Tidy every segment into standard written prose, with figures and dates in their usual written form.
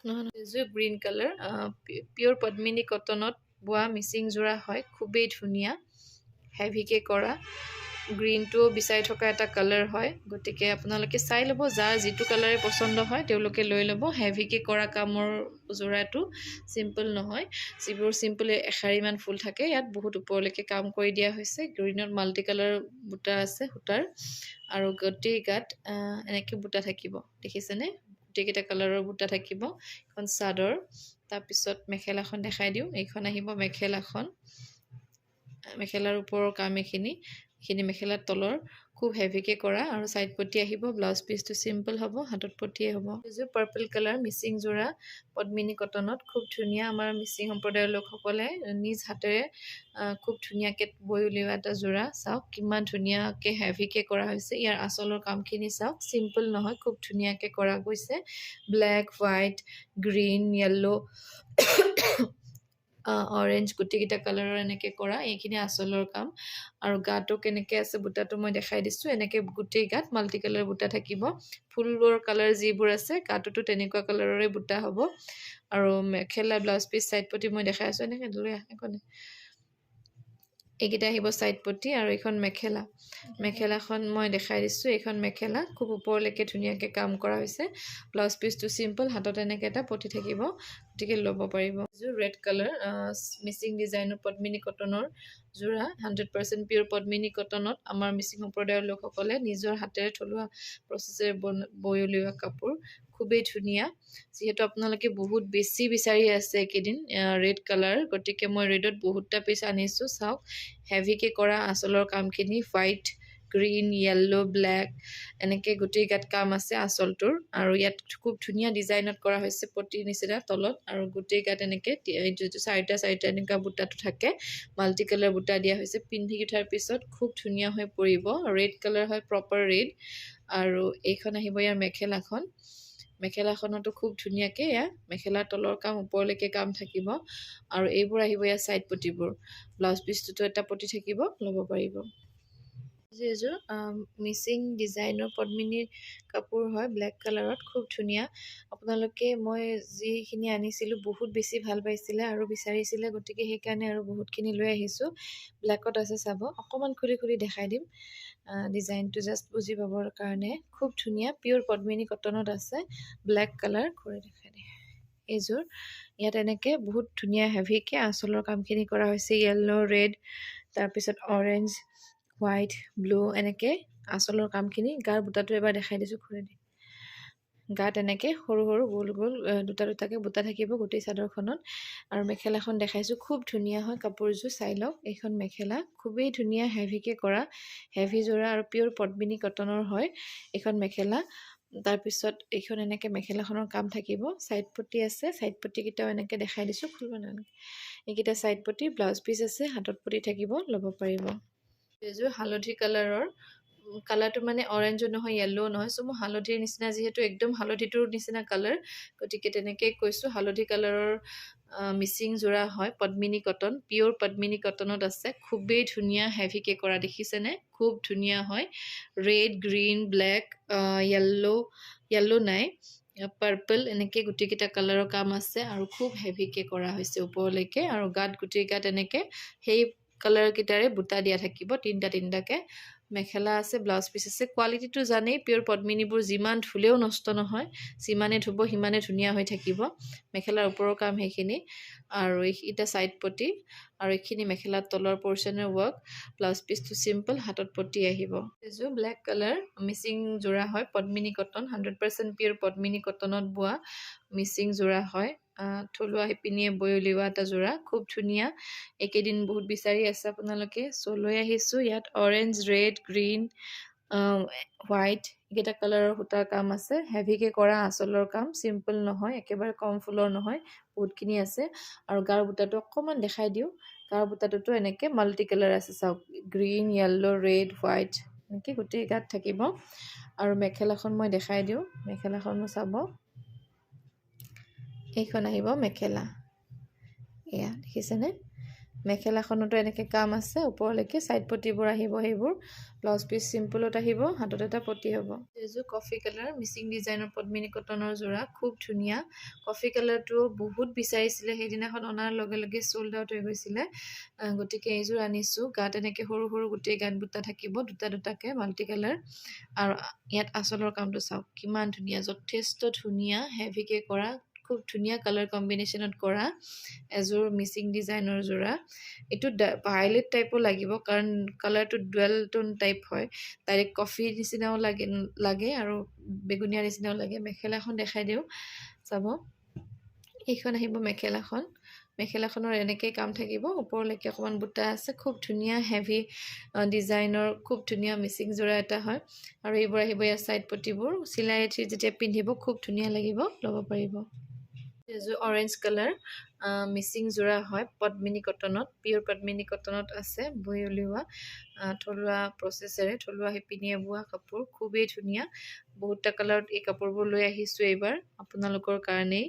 এযোৰ green colour পিয়ৰ পদ্মিনী কটনত বোৱা মিচিং যোৰা হয়, খুবেই ধুনীয়া, হেভিকে কৰা। গ্ৰীণটো বিচাৰি থকা এটা কালাৰ হয়, গতিকে আপোনালোকে চাই ল'ব, যাৰ যিটো কালাৰে পচন্দ হয় তেওঁলোকে লৈ ল'ব। হেভিকে কৰা কামৰ যোৰাটো চিম্পল নহয়, যিবোৰ চিম্পল এশাৰীমান ফুল থাকে, ইয়াত বহুত ওপৰলৈকে কাম কৰি দিয়া হৈছে। গ্ৰীণত মাল্টি কালাৰ বুটা আছে সূতাৰ, আৰু গোটেই গাত এনেকৈ বুটা থাকিব, দেখিছেনে? গোটেইকেইটা কালাৰৰ বুটা থাকিব। এখন চাদৰ, তাৰপিছত মেখেলাখন দেখাই দিওঁ। এইখন আহিব মেখেলাখন, মেখেলাৰ ওপৰৰ কাম এইখিনি মেখেলাৰ তলৰ খুব হেভিকে কৰা, আৰু চাইড পটি আহিব। ব্লাউজ পিচটো চিম্পল হ'ব, হাতত পটিয়ে হ'ব। এইযোৰ পাৰ্পল কালাৰ মিচিং যোৰা পদ্মিনী কটনত, খুব ধুনীয়া। আমাৰ মিচিং সম্প্ৰদায়ৰ লোকসকলে নিজ হাতেৰে খুব ধুনীয়াকৈ বৈ উলিওৱা এটা যোৰা। চাওক কিমান ধুনীয়াকৈ হেভিকে কৰা হৈছে। ইয়াৰ আঁচলৰ কামখিনি চাওক, চিম্পল নহয়, খুব ধুনীয়াকৈ কৰা গৈছে। Black, white, green, yellow, orange, গোটেইকেইটা কালাৰৰ এনেকৈ কৰা। এইখিনি আঁচলৰ কাম, আৰু গাটো কেনেকৈ আছে বুটাটো মই দেখাই দিছোঁ। এনেকৈ গোটেই গাত মাল্টি কালাৰ বুটা থাকিব। ফুলৰ কালাৰ যিবোৰ আছে গাটোতো তেনেকুৱা কালাৰৰে বুটা হ'ব। আৰু মেখেলা ব্লাউজ পিচ চাইড পটি মই দেখাই আছোঁ, এনেকৈ লৈ এখন এইকেইটা আহিব চাইড পটি। আৰু এইখন মেখেলা, মেখেলাখন মই দেখাই দিছোঁ। এইখন মেখেলা খুব ওপৰলৈকে ধুনীয়াকৈ কাম কৰা হৈছে। ব্লাউজ পিচটো চিম্পল, হাতত এনেকৈ এটা পটি থাকিব, গতিকে ল'ব পাৰিব। এইযোৰ ৰেড কালাৰ মিচিং ডিজাইনৰ পদ্মিনী কটনৰ যোৰা, 100% পিয়ৰ পদ্মিনী কটনত আমাৰ মিচিং সম্প্ৰদায়ৰ লোকসকলে নিজৰ হাতেৰে থলুৱা প্ৰচেছেৰে বৈ উলিওৱা কাপোৰ, খুবেই ধুনীয়া। যিহেতু আপোনালোকে বহুত বেছি বিচাৰি আছে এইকেইদিন ৰেড কালাৰ, গতিকে মই ৰেডত বহুতটা পিচ আনিছোঁ। চাওক হেভিকে কৰা আঁচলৰ কামখিনি, হোৱাইট, গ্ৰীণ, য়েল্লো, ব্লেক, এনেকৈ গোটেই গাত কাম আছে আঁচলটোৰ। আৰু ইয়াত খুব ধুনীয়া ডিজাইনত কৰা হৈছে, পটিৰ নিচিনা তলত, আৰু গোটেই গাত এনেকৈ চাৰিটা এনেকুৱা বুটাটো থাকে, মাল্টি কালাৰ বুটা দিয়া হৈছে। পিন্ধি উঠাৰ পিছত খুব ধুনীয়া হৈ পৰিব। ৰেড কালাৰ হয়, প্ৰপাৰ ৰেড। আৰু এইখন আহিব ইয়াৰ মেখেলাখন, মেখেলাখনতো খুব ধুনীয়াকৈ এয়া মেখেলাৰ তলৰ কাম, ওপৰলৈকে কাম থাকিব। আৰু এইবোৰ আহিব ইয়াৰ চাইড পটিবোৰ। ব্লাউজ পিচটোতো এটা পটি থাকিব, ল'ব পাৰিব। এইযোৰ মিচিং ডিজাইনৰ পদ্মিনীৰ কাপোৰ হয়, ব্লেক কালাৰত, খুব ধুনীয়া। আপোনালোকে মই যিখিনি আনিছিলোঁ বহুত বেছি ভাল পাইছিলে আৰু বিচাৰিছিলে, গতিকে সেইকাৰণে আৰু বহুতখিনি লৈ আহিছোঁ। ব্লেকত আছে, চাব অকণমান খুলি খুলি দেখাই দিম ডিজাইনটো জাষ্ট বুজি পাবৰ কাৰণে। খুব ধুনীয়া, পিয়ৰ পদ্মিনী কটনত আছে, ব্লেক কালাৰ কৰি দেখাই দিয়ে। এইযোৰ ইয়াত এনেকৈ বহুত ধুনীয়া হেভিকে আঁচলৰ কামখিনি কৰা হৈছে। য়েল্লো, ৰেড, তাৰপিছত অৰেঞ্জ, হোৱাইট, ব্লু, এনেকৈ আঁচলৰ কামখিনি। গাৰ বুটাটো এবাৰ দেখাই দিছোঁ, খুলি দি গাত এনেকৈ সৰু সৰু গোল গোল দুটা দুটাকৈ বুটা থাকিব গোটেই চাদৰখনত। আৰু মেখেলাখন দেখাইছোঁ, খুব ধুনীয়া হয় কাপোৰযোৰ, চাই লওক। এইখন মেখেলা খুবেই ধুনীয়া, হেভিকে কৰা, হেভি যোৰা আৰু পিয়ৰ পদ্মিনী কটনৰ হয় এইখন মেখেলা। তাৰপিছত এইখন এনেকৈ মেখেলাখনৰ কাম থাকিব, চাইড পটি আছে, চাইড পটিকেইটাও এনেকৈ দেখাই দিছোঁ, খুলিব নালাগে। এইকেইটা চাইড পটি, ব্লাউজ পিচ আছে, হাতত পটি থাকিব, ল'ব পাৰিব। এইযোৰ হালধি কালাৰৰ, কালাৰটো মানে অৰেঞ্জো নহয়, য়েল্লো নহয়, চ' মোৰ হালধিৰ নিচিনা, যিহেতু একদম হালধিটোৰ নিচিনা কালাৰ, গতিকে তেনেকৈ কৈছোঁ। হালধি কালাৰৰ মিচিং যোৰা হয়, পদ্মিনী কটন, পিয়ৰ পদ্মিনী কটনত আছে। খুবেই ধুনীয়া, হেভিকে কৰা, দেখিছেনে? খুব ধুনীয়া হয়। ৰেড, গ্ৰীণ, ব্লেক, য়েল্লো নাই, পাৰ্পল, এনেকৈ গোটেইকেইটা কালাৰৰ কাম আছে। আৰু খুব হেভিকে কৰা হৈছে ওপৰলৈকে, আৰু গাত গোটেই গাত এনেকৈ সেই কালাৰকেইটাৰে বুটা দিয়া থাকিব, তিনিটাকৈ। মেখেলা আছে, ব্লাউজ পিচ আছে। কোৱালিটিটো জানেই, পিয়ৰ পদ্মিনীবোৰ যিমান ধুলেও নষ্ট নহয়, যিমানে ধুব সিমানে ধুনীয়া হৈ থাকিব। মেখেলাৰ ওপৰৰ কাম সেইখিনি, আৰু এইকেইটা চাইড পটি, আৰু এইখিনি মেখেলাৰ তলৰ পৰ্চনৰ ৱৰ্ক। ব্লাউজ পিচটো চিম্পল, হাতত পটি আহিব। এইযোৰ ব্লেক কালাৰ মিচিং যোৰা হয়, পদ্মিনী কটন, 100% পিয়ৰ পদ্মিনী কটনত বোৱা মিচিং যোৰা হয়। থলুৱা শিপিনীয়ে বৈ উলিওৱা এটা যোৰা, খুব ধুনীয়া। এইকেইদিন বহুত বিচাৰি আছে আপোনালোকে, চ' লৈ আহিছোঁ। ইয়াত অৰেঞ্জ, ৰেড, গ্ৰীণ, হোৱাইট, এইকেইটা কালাৰৰ সূতাৰ কাম আছে। হেভিকে কৰা আঁচলৰ কাম, চিম্পল নহয়, একেবাৰে কম ফুলৰ নহয়, বহুতখিনি আছে। আৰু গাৰ বুটাটো অকণমান দেখাই দিওঁ। গাৰ বুটাটোতো এনেকৈ মাল্টি কালাৰ আছে, চাওক, গ্ৰীণ, য়েল্লো, ৰেড, হোৱাইট, এনেকৈ গোটেই গাত থাকিব। আৰু মেখেলাখন মই দেখাই দিওঁ, মেখেলাখনো চাব। এইখন আহিব মেখেলা, এয়া দেখিছেনে? মেখেলাখনতো এনেকৈ কাম আছে ওপৰলৈকে ছাইড পটিবোৰ আহিব সেইবোৰ ব্লাউজ পিচ চিম্পলত আহিব হাতত এটা পটি হ'ব এইযোৰ কফি কালাৰ মিচিং ডিজাইনৰ পদ্মিনী কটনৰ যোৰা খুব ধুনীয়া কফি কালাৰটো বহুত বিচাৰিছিলে সেইদিনাখন অনাৰ লগে লগে চ'ল্ড আউট হৈ গৈছিলে গতিকে এইযোৰ আনিছোঁ গাত এনেকৈ সৰু সৰু গোটেই গাত বুটা থাকিব দুটা দুটাকৈ মাল্টি কালাৰ আৰু ইয়াত আঁচলৰ কামটো চাওক কিমান ধুনীয়া যথেষ্ট ধুনীয়া হেভিকৈ কৰা খুব ধুনীয়া কালাৰ কম্বিনেশ্যনত কৰা এযোৰ মিচিং ডিজাইনৰ যোৰা এইটো ভায়লেট টাইপো লাগিব কাৰণ কালাৰটো ডুৱেল টোন টাইপ হয় ডাইৰেক্ট কফি নিচিনাও লাগে আৰু বেগুনীয়া নিচিনাও লাগে মেখেলাখন দেখাই দিওঁ চাব এইখন আহিব মেখেলাখনৰ এনেকৈ কাম থাকিব ওপৰলৈকে অকণমান বুটা আছে খুব ধুনীয়া হেভি ডিজাইনৰ খুব ধুনীয়া মিচিং যোৰা এটা হয় আৰু এইবোৰ আহিব ইয়াৰ ছাইড পটিবোৰ চিলাই যেতিয়া পিন্ধিব খুব ধুনীয়া লাগিব ল'ব পাৰিব এইযোৰ অৰেঞ্জ কালাৰ মিচিং যোৰা হয় পদ্মিনী কটনত পিয়'ৰ পদ্মিনী কটনত আছে বৈ উলিওৱা থলুৱা প্ৰচেছেৰে থলুৱা শিপিনীয়ে বোৱা কাপোৰ খুবেই ধুনীয়া বহুতটা কালাৰত এই কাপোৰবোৰ লৈ আহিছোঁ এইবাৰ আপোনালোকৰ কাৰণেই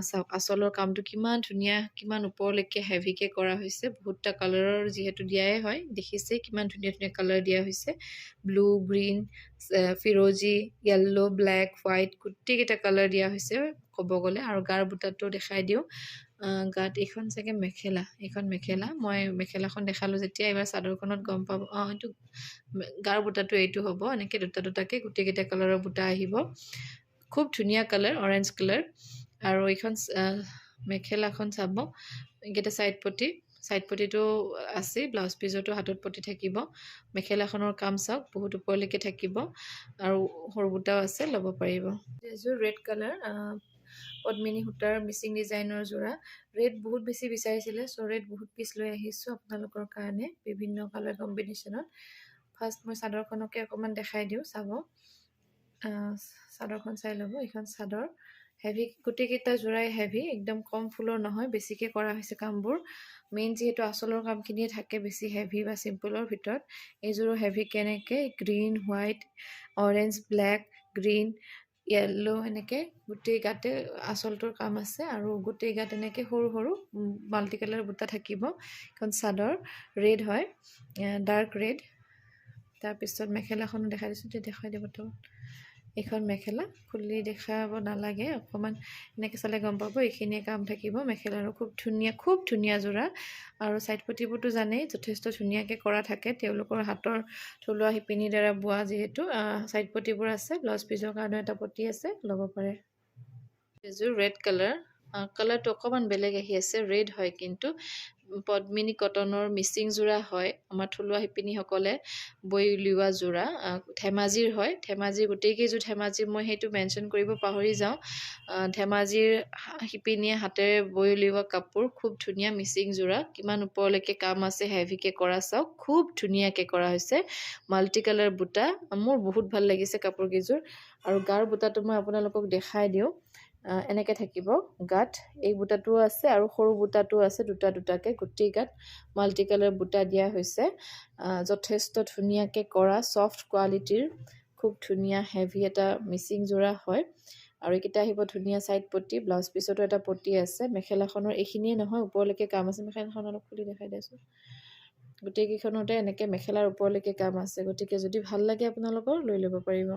চাওক আঁচলৰ কামটো কিমান ধুনীয়া কিমান ওপৰলৈকে হেভিকৈ কৰা হৈছে বহুতটা কালাৰৰ যিহেতু দিয়াই হয় দেখিছে কিমান ধুনীয়া ধুনীয়া কালাৰ দিয়া হৈছে ব্লু গ্ৰীণ ফিৰ'জি য়েল্ল' ব্লেক হোৱাইট গোটেইকেইটা কালাৰ দিয়া হৈছে ক'ব গ'লে আৰু গাৰ বুটাটো দেখাই দিওঁ গাত এইখন চাগে এইখন মেখেলা মই মেখেলাখন দেখালোঁ যেতিয়া এইবাৰ চাদৰখনত গম পাব এইটো গাৰ বুটাটো এইটো হ'ব এনেকৈ দুটা দুটাকৈ গোটেইকেইটা কালাৰৰ বুটা আহিব খুব ধুনীয়া কালাৰ অৰেঞ্জ কালাৰ আৰু এইখন মেখেলাখন চাব এইকেইটা ছাইড পটিটো আছে ব্লাউজ পিছতো হাতত পটি থাকিব মেখেলাখনৰ কাম চাওক বহুত ওপৰলৈকে থাকিব আৰু সৰু বুটাও আছে ল'ব পাৰিব এযোৰ ৰেড কালাৰ পদ্মিনী সূতাৰ মিচিং ডিজাইনৰ যোৰা ৰেড বহুত বেছি বিচাৰিছিলে চ' ৰেড বহুত পিচ লৈ আহিছোঁ আপোনালোকৰ কাৰণে বিভিন্ন কালাৰ কম্বিনেশ্যনত ফাৰ্ষ্ট মই চাদৰখনকে অকণমান দেখাই দিওঁ চাব চাদৰখন চাই ল'ব এইখন চাদৰ হেভি গোটেইকেইটা যোৰাই হেভি একদম কম ফুলৰ নহয় বেছিকৈ কৰা হৈছে কামবোৰ মেইন যিহেতু আঁচলৰ কামখিনিয়ে থাকে বেছি হেভি বা চিম্পলৰ ভিতৰত এইযোৰো হেভি কেনেকৈ green white orange black green yellow' এনেকৈ গোটেই গাতে আঁচলটোৰ কাম আছে আৰু গোটেই গাত এনেকৈ সৰু সৰু মাল্টি কালাৰ বুটা থাকিব এখন চাদৰ ৰেড হয় ডাৰ্ক ৰেড তাৰপিছত মেখেলাখনো দেখাই দিছোঁ তেতিয়া দেখুৱাই দিব এইখন মেখেলা খুলি দেখাব নালাগে অকণমান এনেকৈ চালে গম পাব এইখিনিয়ে কাম থাকিব মেখেলাৰো খুব ধুনীয়া যোৰা আৰু ছাইড পটিবোৰতো জানেই যথেষ্ট ধুনীয়াকৈ কৰা থাকে তেওঁলোকৰ হাতৰ থলুৱা শিপিনীৰ দ্বাৰা বোৱা যিহেতু ছাইড পটিবোৰ আছে ব্লাউজ পিচৰ কাৰণে এটা পটি আছে ল'ব পাৰে এযোৰ ৰেড কালাৰটো অকণমান বেলেগ আহি আছে ৰেড হয় কিন্তু পদ্মিনী কটনৰ মিচিং যোৰা হয় আমাৰ থলুৱা শিপিনীসকলে বৈ উলিওৱা যোৰা ধেমাজিৰ হয় ধেমাজিৰ গোটেইকেইযোৰ ধেমাজিৰ মই সেইটো মেনশ্যন কৰিব পাহৰি যাওঁ ধেমাজিৰ শিপিনীয়ে হাতেৰে বৈ উলিওৱা কাপোৰ খুব ধুনীয়া মিচিং যোৰা কিমান ওপৰলৈকে কাম আছে হেভিকৈ কৰা চাওক খুব ধুনীয়াকৈ কৰা হৈছে মাল্টি কালাৰ বুটা মোৰ বহুত ভাল লাগিছে কাপোৰকেইযোৰ আৰু গাৰ বুটাটো মই আপোনালোকক দেখাই দিওঁ এনেকৈ থাকিব গাত এই বুটাটোও আছে আৰু সৰু বুটাটো আছে দুটা দুটাকৈ গোটেই গাত মাল্টি কালাৰ বুটা দিয়া হৈছে যথেষ্ট ধুনীয়াকৈ কৰা ছফ্ট কোৱালিটিৰ খুব ধুনীয়া হেভি এটা মিচিং যোৰা হয় আৰু এইকেইটা আহিব ধুনীয়া ছাইড পটি ব্লাউজ পিছতো এটা পটি আছে মেখেলাখনৰ এইখিনিয়ে নহয় ওপৰলৈকে কাম আছে মেখেলাখন অলপ খুলি দেখাই দিছোঁ গোটেইকেইখনতে এনেকৈ মেখেলাৰ ওপৰলৈকে কাম আছে গতিকে যদি ভাল লাগে আপোনালোকৰ লৈ ল'ব পাৰিব